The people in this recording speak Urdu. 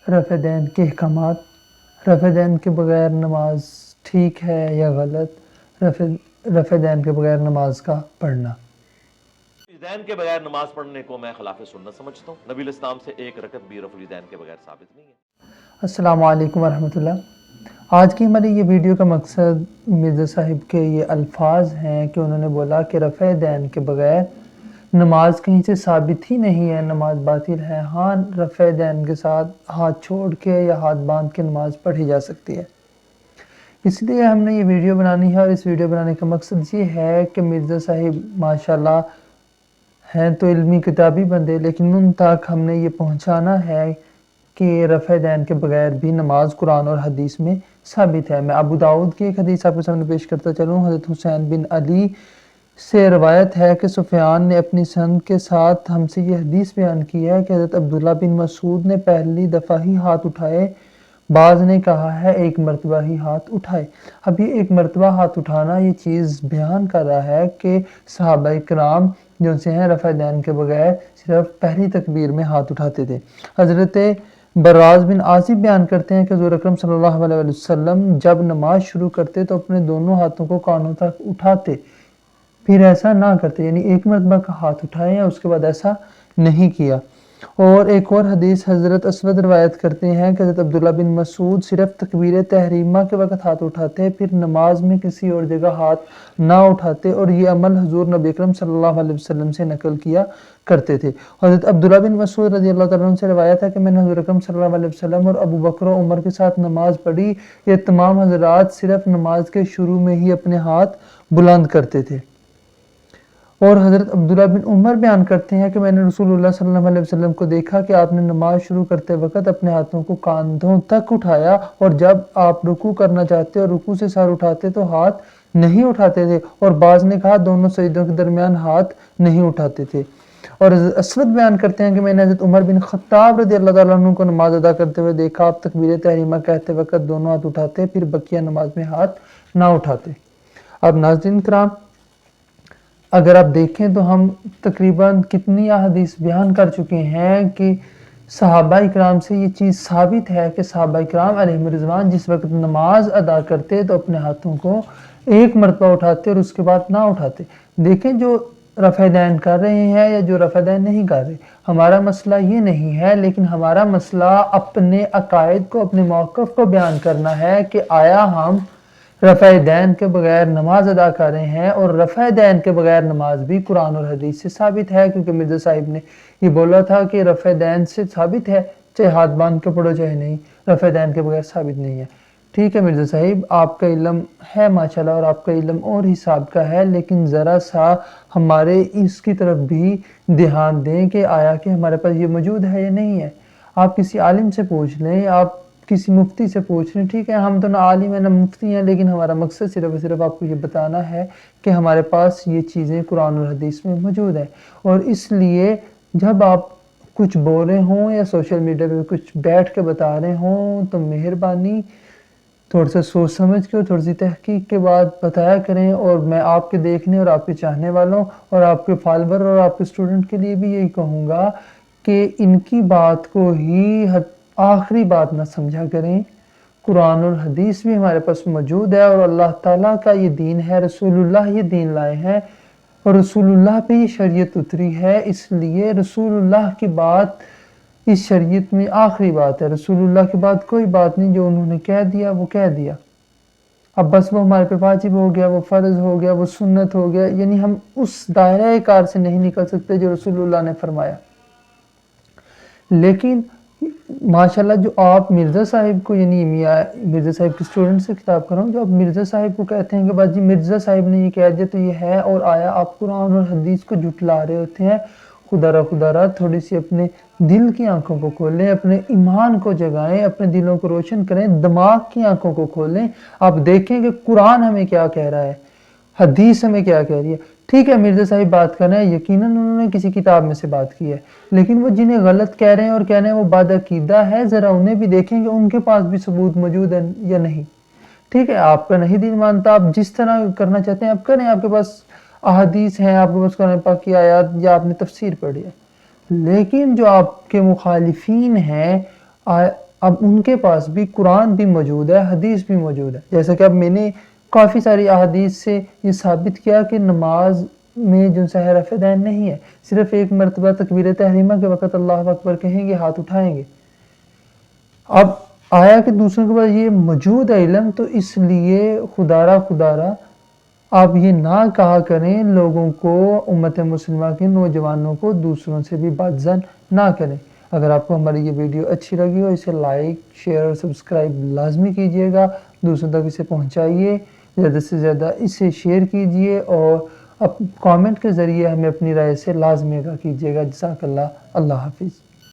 رفع دین کے احکامات۔ رفع دین کے بغیر نماز ٹھیک ہے یا غلط؟ رفع دین کے بغیر نماز کا پڑھنا۔ دین کے بغیر نماز پڑھنے کو میں خلاف سنت سمجھتا ہوں۔ نبی الاسلام سے ایک رکعت بھی رفع دین کے بغیر ثابت نہیں ہے۔ السلام علیکم ورحمۃ اللہ۔ آج کی ہماری یہ ویڈیو کا مقصد مرزا صاحب کے یہ الفاظ ہیں کہ انہوں نے بولا کہ رفع دین کے بغیر نماز کہیں سے ثابت ہی نہیں ہے، نماز باطل ہے۔ ہاں، رفع دین کے ساتھ ہاتھ چھوڑ کے یا ہاتھ باندھ کے نماز پڑھی جا سکتی ہے۔ اس لیے ہم نے یہ ویڈیو بنانی ہے، اور اس ویڈیو بنانے کا مقصد یہ ہے کہ مرزا صاحب ماشاءاللہ ہیں تو علمی کتابی بندے، لیکن ان تک ہم نے یہ پہنچانا ہے کہ رفع دین کے بغیر بھی نماز قرآن اور حدیث میں ثابت ہے۔ میں ابو داؤد کی ایک حدیث آپ کے سامنے پیش کرتا چلوں۔ حضرت حسین بن علی سے روایت ہے کہ سفیان نے اپنی سند کے ساتھ ہم سے یہ حدیث بیان کی ہے کہ حضرت عبداللہ بن مسعود نے پہلی دفعہ ہی ہاتھ اٹھائے، بعض نے کہا ہے ایک مرتبہ ہی ہاتھ اٹھائے۔ اب یہ ایک مرتبہ ہاتھ اٹھانا یہ چیز بیان کر رہا ہے کہ صحابہ کرام جو سے ہیں رفع دین کے بغیر صرف پہلی تکبیر میں ہاتھ اٹھاتے تھے۔ حضرت براز بن عازب بیان کرتے ہیں کہ حضور اکرم صلی اللہ علیہ وسلم جب نماز شروع کرتے تو اپنے دونوں ہاتھوں کو کانوں تک اٹھاتے، پھر ایسا نہ کرتے، یعنی ایک مرتبہ کا ہاتھ اٹھائے اس کے بعد ایسا نہیں کیا۔ اور ایک اور حدیث حضرت اسود روایت کرتے ہیں کہ حضرت عبداللہ بن مسعود صرف تکبیر تحریمہ کے وقت ہاتھ اٹھاتے، پھر نماز میں کسی اور جگہ ہاتھ نہ اٹھاتے، اور یہ عمل حضور نبی اکرم صلی اللہ علیہ وسلم سے نقل کیا کرتے تھے۔ حضرت عبداللہ بن مسعود رضی اللہ تعالیٰ عنہ سے روایت ہے کہ میں نے حضور اکرم صلی اللہ علیہ وسلم اور ابو بکر و عمر کے ساتھ نماز پڑھی، یہ تمام حضرات صرف نماز کے شروع میں ہی اپنے ہاتھ بلند کرتے تھے۔ اور حضرت عبداللہ بن عمر بیان کرتے ہیں کہ میں نے رسول اللہ صلی اللہ علیہ وسلم کو دیکھا کہ آپ نے نماز شروع کرتے وقت اپنے ہاتھوں کو کاندھوں تک اٹھایا، اور جب آپ رکوع کرنا چاہتے اور رکوع سے سر اٹھاتے تو ہاتھ نہیں اٹھاتے تھے، اور بعض نے کہا دونوں سجدوں کے درمیان ہاتھ نہیں اٹھاتے تھے۔ اور حضرت اسود بیان کرتے ہیں کہ میں نے حضرت عمر بن خطاب رضی اللہ تعالیٰ عنہ کو نماز ادا کرتے ہوئے دیکھا، آپ تکبیر تحریمہ کہتے وقت دونوں ہاتھ اٹھاتے، پھر بقیہ نماز میں ہاتھ نہ اٹھاتے۔ اب ناظرین کرام، اگر آپ دیکھیں تو ہم تقریباً کتنی احادیث بیان کر چکے ہیں کہ صحابہ کرام سے یہ چیز ثابت ہے کہ صحابہ کرام علیہم رضوان جس وقت نماز ادا کرتے تو اپنے ہاتھوں کو ایک مرتبہ اٹھاتے اور اس کے بعد نہ اٹھاتے۔ دیکھیں جو رفع دین کر رہے ہیں یا جو رفع دین نہیں کر رہے، ہمارا مسئلہ یہ نہیں ہے، لیکن ہمارا مسئلہ اپنے عقائد کو، اپنے موقف کو بیان کرنا ہے کہ آیا ہم رفع دین کے بغیر نماز ادا کر رہے ہیں، اور رفع دین کے بغیر نماز بھی قرآن اور حدیث سے ثابت ہے، کیونکہ مرزا صاحب نے یہ بولا تھا کہ رفع دین سے ثابت ہے، چاہے ہاتھ باندھ کے پڑھو چاہے نہیں، رفع دین کے بغیر ثابت نہیں ہے۔ ٹھیک ہے مرزا صاحب، آپ کا علم ہے ماشاءاللہ، اور آپ کا علم اور حساب کا ہے، لیکن ذرا سا ہمارے اس کی طرف بھی دھیان دیں کہ آیا کہ ہمارے پاس یہ موجود ہے یا نہیں ہے۔ آپ کسی عالم سے پوچھ لیں، آپ کسی مفتی سے پوچھ لیں، ٹھیک ہے، ہم تو نہ عالم ہیں نہ مفتی ہیں، لیکن ہمارا مقصد صرف آپ کو یہ بتانا ہے کہ ہمارے پاس یہ چیزیں قرآن اور حدیث میں موجود ہیں۔ اور اس لیے جب آپ کچھ بول رہے ہوں یا سوشل میڈیا پہ کچھ بیٹھ کے بتا رہے ہوں تو مہربانی تھوڑا سا سوچ سمجھ کے اور تھوڑی سی تحقیق کے بعد بتایا کریں۔ اور میں آپ کے دیکھنے اور آپ کے چاہنے والوں اور آپ کے فالوور اور آپ کے اسٹوڈنٹ کے لیے بھی یہی کہوں گا کہ ان کی بات کو ہی آخری بات نہ سمجھا کریں۔ قرآن اور حدیث بھی ہمارے پاس موجود ہے، اور اللہ تعالیٰ کا یہ دین ہے، رسول اللہ یہ دین لائے ہیں، اور رسول اللہ پہ یہ شریعت اتری ہے، اس لیے رسول اللہ کی بات اس شریعت میں آخری بات ہے۔ رسول اللہ کے بعد کوئی بات نہیں، جو انہوں نے کہہ دیا وہ کہہ دیا، اب بس وہ ہمارے پہ واجب ہو گیا، وہ فرض ہو گیا، وہ سنت ہو گیا، یعنی ہم اس دائرہ کار سے نہیں نکل سکتے جو رسول اللہ نے فرمایا۔ لیکن ماشاءاللہ جو آپ مرزا صاحب کو، یعنی مرزا صاحب کے اسٹوڈنٹ سے خطاب کر رہا ہوں، جو آپ مرزا صاحب کو کہتے ہیں کہ بس جی مرزا صاحب نے یہ کہہ دیا تو یہ ہے، اور آیا آپ قرآن اور حدیث کو جھٹلا رہے ہوتے ہیں۔ خدا را تھوڑی سی اپنے دل کی آنکھوں کو کھولیں، اپنے ایمان کو جگائیں، اپنے دلوں کو روشن کریں، دماغ کی آنکھوں کو کھولیں، آپ دیکھیں کہ قرآن ہمیں کیا کہہ رہا ہے، حدیث ہمیں کیا کہہ رہی ہے۔ ٹھیک ہے مرزا صاحب بات کر رہے ہیں، یقیناً انہوں نے کسی کتاب میں سے بات کی ہے، لیکن وہ جنہیں غلط کہہ رہے ہیں اور کہہ رہے ہیں وہ بدعقیدہ ہے، ذرا انہیں بھی دیکھیں کہ ان کے پاس بھی ثبوت موجود ہے یا نہیں۔ ٹھیک ہے، آپ کا نہیں دین مانتا، آپ جس طرح کرنا چاہتے ہیں آپ کریں، آپ کے پاس احادیث ہیں، آپ کے پاس قرآن پاک کی آیات یا آپ نے تفسیر پڑھی ہے، لیکن جو آپ کے مخالفین ہیں اب ان کے پاس بھی قرآن بھی موجود ہے، حدیث بھی موجود ہے. جیسا کہ اب میں نے کافی ساری احادیث سے یہ ثابت کیا کہ نماز میں جو ہے رفع دین نہیں ہے، صرف ایک مرتبہ تکبیر تحریمہ کے وقت اللہ اکبر کہیں گے، ہاتھ اٹھائیں گے. اب آیا کہ دوسروں کے پاس یہ موجود ہے علم، تو اس لیے خدارہ آپ یہ نہ کہا کریں لوگوں کو، امت مسلمہ کے نوجوانوں کو، دوسروں سے بھی بدظن نہ کریں. اگر آپ کو ہماری یہ ویڈیو اچھی لگی ہو، اسے لائک، شیئر اور سبسکرائب لازمی کیجیے گا، دوسروں تک اسے پہنچائیے، زیادہ سے زیادہ اسے شیئر کیجیے اور کامنٹ کے ذریعے ہمیں اپنی رائے سے لازمی آگاہ کیجیے گا. جزاک اللہ. اللہ حافظ.